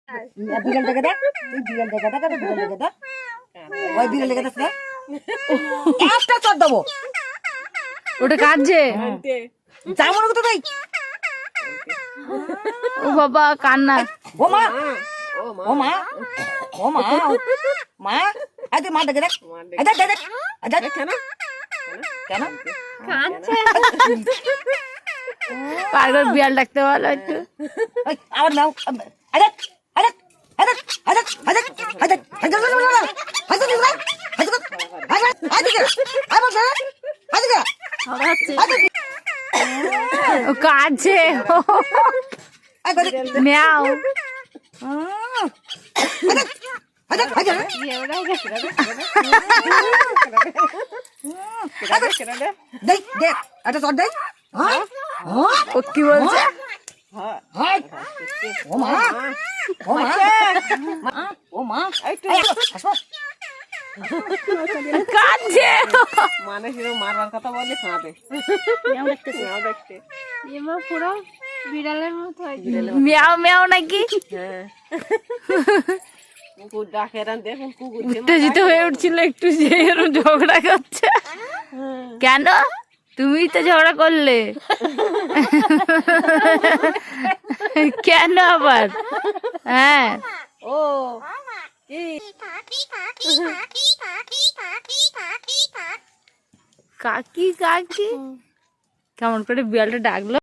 বিড়াল দেখে দেখ, তুই বিড়াল দেখে দেখ, বিড়াল দেখে দেখ, ওই বিড়াল দেখে দেখ না, একটা চট দেবো। ওটা কাঁদছে। যা মনে করতে তাই। ও বাবা কান্না। ও মা, ও মা, ও মা, মা, আয় তুই মা দেখে দেখ, আয় দেখ, দেখ, দেখ, দেখ, কেন? কেন? পাগল বিড়াল ডাকতে বলো একটু। ওই, আবার নাও, আয় দেখ, আয় দেখ, আয় দেখ, আয় দেখ, আয় দেখ, আয় দেখ, আয় দেখ, আয় দেখ, আয় দেখ, আয় দেখ, আয় দেখ, আয় দেখ, আয় দেখ, আয় দেখ, আয় দেখ, ও কাঁদছে। মিয়াও। ও কি বলছে? ও মা, ও মা, ও মা, কাঁদছে। মানুষ মারবার কথা বলে কাঁদে। পুরো বিড়ালের মতো মিয়াও মিয়াও নাকি? হ্যাঁ কুকুর ডাকে দেখুন কুকুর উত্তেজিত হয়ে উঠছিল একটু, যে এরকম ঝগড়া করছে। কেন তুমি তো ঝগড়া করলে? কেন আবার? হ্যাঁ ও কাকি কাকি কেমন করে বিড়ালটা ডাকলো।